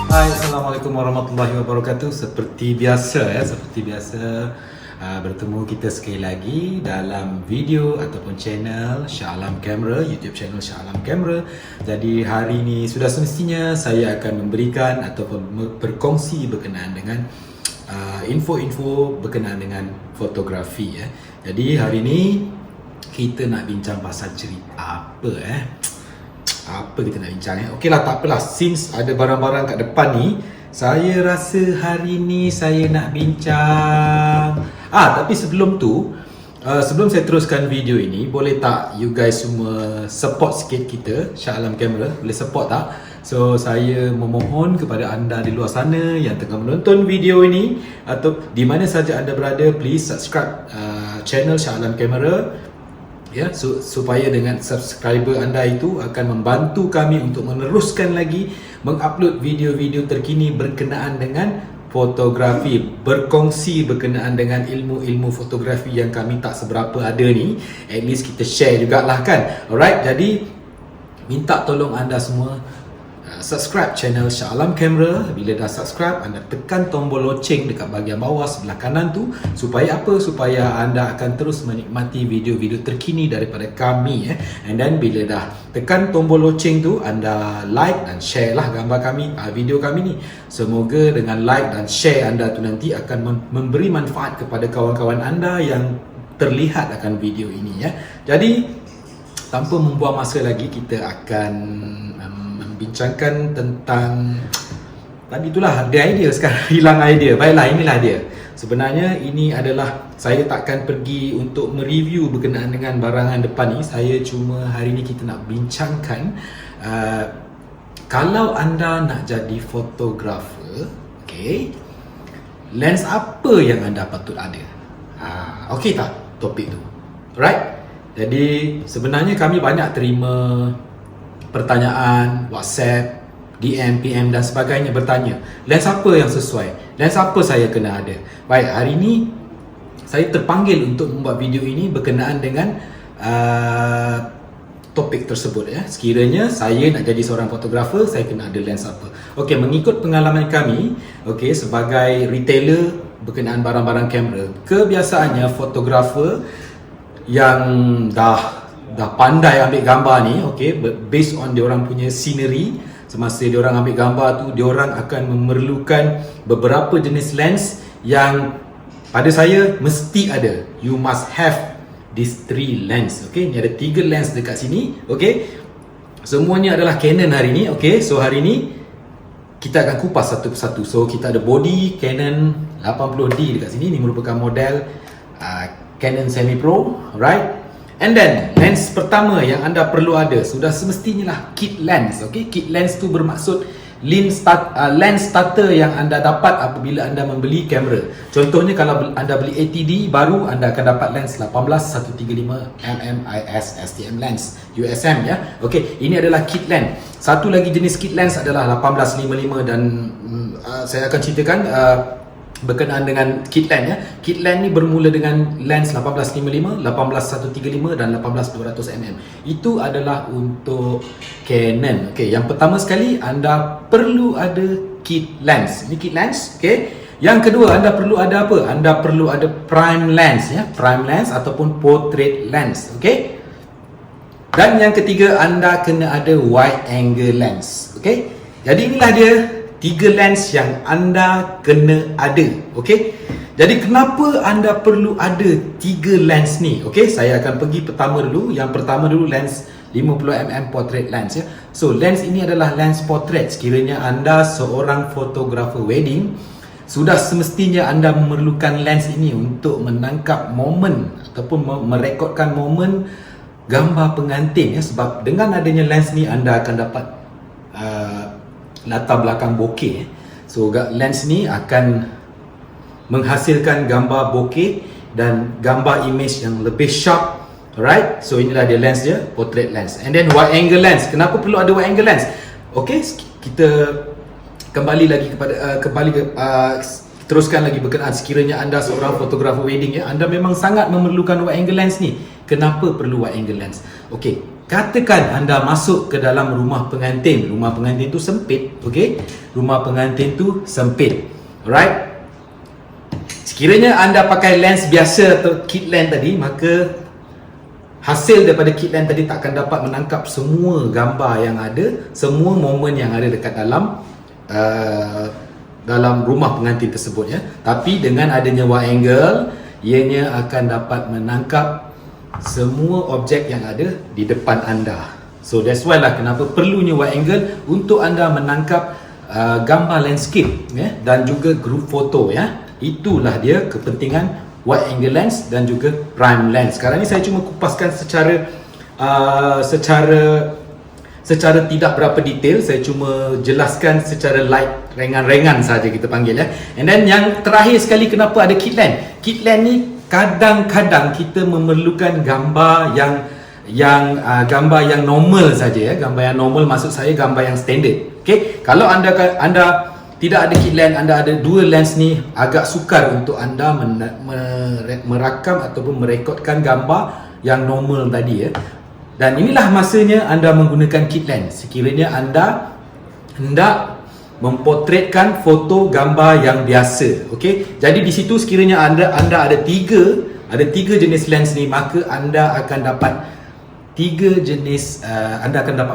Hai, Assalamualaikum warahmatullahi wabarakatuh. Seperti biasa bertemu kita sekali lagi dalam video ataupun channel Shah Alam Kamera, YouTube channel Shah Alam Kamera. Jadi hari ini sudah semestinya saya akan memberikan ataupun berkongsi berkenaan dengan info-info berkenaan dengan fotografi. Jadi hari ini kita nak bincang pasal cerita apa kita nak bincang Okeylah, tak apalah, since ada barang-barang kat depan ni, saya rasa hari ni saya nak bincang. Tapi sebelum tu, sebelum saya teruskan video ini, boleh tak you guys semua support sikit kita Shah Alam Kamera? Boleh support tak? So saya memohon kepada anda di luar sana yang tengah menonton video ini atau di mana saja anda berada, please subscribe channel Shah Alam Kamera. Supaya dengan subscriber anda itu akan membantu kami untuk meneruskan lagi mengupload video-video terkini berkenaan dengan fotografi, berkongsi berkenaan dengan ilmu-ilmu fotografi yang kami tak seberapa ada ni. At least kita share jugalah kan. Alright, jadi minta tolong anda semua subscribe channel Shah Alam Kamera. Bila dah subscribe, anda tekan tombol loceng dekat bahagian bawah sebelah kanan tu. Supaya apa? Supaya anda akan terus menikmati video-video terkini daripada kami. And then bila dah tekan tombol loceng tu, anda like dan share lah gambar kami, video kami ni. Semoga dengan like dan share anda tu nanti akan memberi manfaat kepada kawan-kawan anda yang terlihat akan video ini. Jadi tanpa membuang masa lagi, kita akan bincangkan tentang tadi itulah, ada idea sekarang hilang idea. Baiklah, inilah dia. Sebenarnya ini adalah, saya takkan pergi untuk mereview berkenaan dengan barangan depan ni. Saya cuma hari ni kita nak bincangkan kalau anda nak jadi fotografer, lens apa yang anda patut ada? Okey tak topik tu? Alright. Jadi sebenarnya kami banyak terima pertanyaan, WhatsApp, DM, PM dan sebagainya bertanya, lens apa yang sesuai? Lens apa saya kena ada? Baik, hari ini saya terpanggil untuk membuat video ini berkenaan dengan topik tersebut. Sekiranya saya nak jadi seorang fotografer, saya kena ada lens apa? Okey, mengikut pengalaman kami, sebagai retailer berkenaan barang-barang kamera, kebiasaannya fotografer yang dah pandai ambil gambar ni, based on diorang punya scenery, semasa diorang ambil gambar tu, diorang akan memerlukan beberapa jenis lens yang pada saya mesti ada. You must have these 3 lens. Ni ada 3 lens dekat sini. Semuanya adalah Canon hari ni. So hari ni kita akan kupas satu persatu. So kita ada body Canon 80D dekat sini. Ini merupakan model Canon Semi Pro, right? And then lens pertama yang anda perlu ada sudah semestinya lah kit lens. Kit lens tu bermaksud lens starter yang anda dapat apabila anda membeli kamera. Contohnya kalau anda beli ATD baru, anda akan dapat lens 18-135mm IS STM lens USM ini adalah kit lens. Satu lagi jenis kit lens adalah 18-55 dan saya akan ceritakan berkenaan dengan kit lens. Kit lens ni bermula dengan lens 18-55, 18-135 dan 18-200mm. Itu adalah untuk Canon. Yang pertama sekali anda perlu ada kit lens. Ini kit lens. Yang kedua, anda perlu ada apa? Anda perlu ada prime lens, prime lens ataupun portrait lens. Dan yang ketiga, anda kena ada wide angle lens. Jadi inilah dia 3 lens yang anda kena ada. Jadi kenapa anda perlu ada 3 lens ni? Saya akan pergi pertama dulu. Yang pertama dulu lens 50mm portrait lens. So lens ini adalah lens portrait. Sekiranya anda seorang fotografer wedding, sudah semestinya anda memerlukan lens ini untuk menangkap momen ataupun merekodkan momen gambar pengantin. Sebab dengan adanya lens ni anda akan dapat latar belakang bokeh. So lens ni akan menghasilkan gambar bokeh dan gambar image yang lebih sharp. Alright, so inilah dia lens dia, portrait lens. And then wide angle lens. Kenapa perlu ada wide angle lens? Kita kembali lagi kepada teruskan lagi berkenaan sekiranya anda seorang fotografer wedding anda memang sangat memerlukan wide angle lens ni. Kenapa perlu wide angle lens? katakan anda masuk ke dalam rumah pengantin. Rumah pengantin tu sempit, okey? Rumah pengantin tu sempit. Alright? Sekiranya anda pakai lens biasa atau kit lens tadi, maka hasil daripada kit lens tadi tak akan dapat menangkap semua gambar yang ada, semua momen yang ada dekat dalam rumah pengantin tersebut ya. Tapi dengan adanya wide angle, ianya akan dapat menangkap semua objek yang ada di depan anda. So that's why lah kenapa perlunya wide angle untuk anda menangkap gambar landscape ya, dan juga group foto ya. Itulah dia kepentingan wide angle lens dan juga prime lens. Sekarang ni saya cuma kupaskan secara tidak berapa detail. Saya cuma jelaskan secara light, rengan-rengan saja kita panggil ya. And then yang terakhir sekali, kenapa ada kit lens? Kit lens ni kadang-kadang kita memerlukan gambar gambar yang normal saja ya. Gambar yang normal maksud saya gambar yang standard. Okey, kalau anda tidak ada kit lens, anda ada dua lens ni, agak sukar untuk anda merakam ataupun merekodkan gambar yang normal tadi ya. Dan inilah masanya anda menggunakan kit lens. Sekiranya anda hendak mempotretkan foto gambar yang biasa, okey. Jadi di situ sekiranya anda ada tiga jenis lens ni, maka anda akan dapat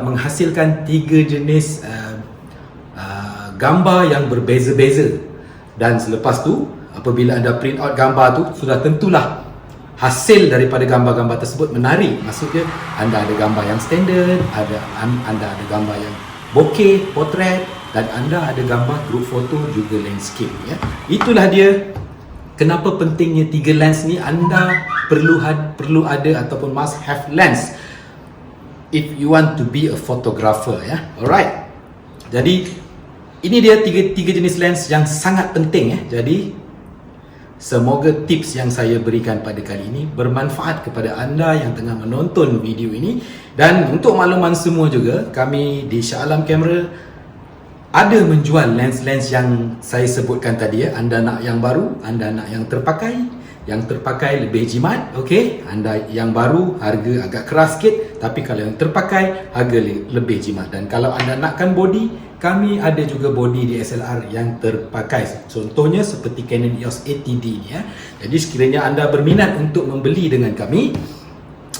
menghasilkan tiga jenis gambar yang berbeza-beza. Dan selepas tu, apabila anda print out gambar tu, sudah tentulah hasil daripada gambar-gambar tersebut menarik. Maksudnya anda ada gambar yang standard, anda ada gambar yang bokeh, potret, dan anda ada gambar group foto juga landscape ya. Itulah dia kenapa pentingnya tiga lens ni. Anda perlu ada ataupun must have lens if you want to be a photographer ya. Alright. Jadi ini dia tiga jenis lens yang sangat penting ya. Jadi semoga tips yang saya berikan pada kali ini bermanfaat kepada anda yang tengah menonton video ini. Dan untuk makluman semua juga, kami di Shah Alam Kamera ada menjual lens-lens yang saya sebutkan tadi ya. Anda nak yang baru, anda nak yang terpakai lebih jimat, okey. Anda yang baru harga agak keras sikit, tapi kalau yang terpakai harga lebih jimat. Dan kalau anda nakkan body, kami ada juga body DSLR yang terpakai. Contohnya seperti Canon EOS 80D ni ya. Jadi sekiranya anda berminat untuk membeli dengan kami,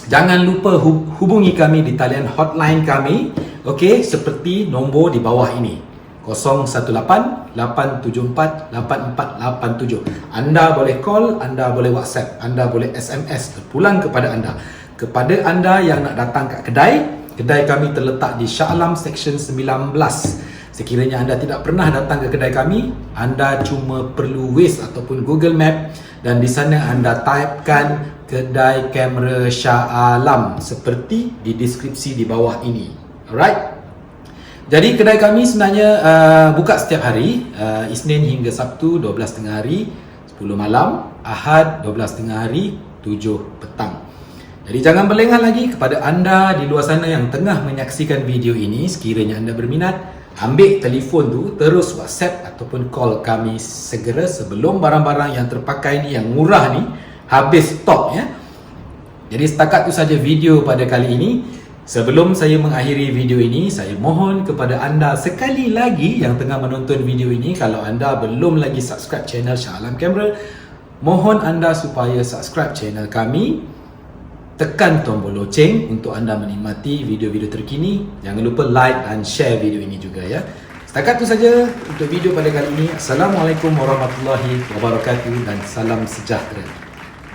jangan lupa hubungi kami di talian hotline kami, okey, seperti nombor di bawah ini. 018-874-8487. Anda boleh call, anda boleh WhatsApp, anda boleh SMS terpulang kepada anda. Kepada anda yang nak datang kat kedai kami terletak di Shah Alam Section 19. Sekiranya anda tidak pernah datang ke kedai kami, anda cuma perlu Waze ataupun Google Map, dan di sana anda typekan kedai kamera Shah Alam seperti di deskripsi di bawah ini. Alright. Jadi kedai kami sebenarnya buka setiap hari, Isnin hingga Sabtu 12.30 hari, 10 malam, Ahad 12.30 hari, 7 petang. Jadi jangan berlengah lagi kepada anda di luar sana yang tengah menyaksikan video ini. Sekiranya anda berminat, ambil telefon tu, terus WhatsApp ataupun call kami segera sebelum barang-barang yang terpakai ni, yang murah ni, habis stok ya. Jadi setakat tu saja video pada kali ini. Sebelum saya mengakhiri video ini, saya mohon kepada anda sekali lagi yang tengah menonton video ini, kalau anda belum lagi subscribe channel Shah Alam Kamera, mohon anda supaya subscribe channel kami, tekan tombol loceng untuk anda menikmati video-video terkini. Jangan lupa like dan share video ini juga ya. Setakat itu saja untuk video pada kali ini. Assalamualaikum warahmatullahi wabarakatuh dan salam sejahtera.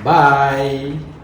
Bye.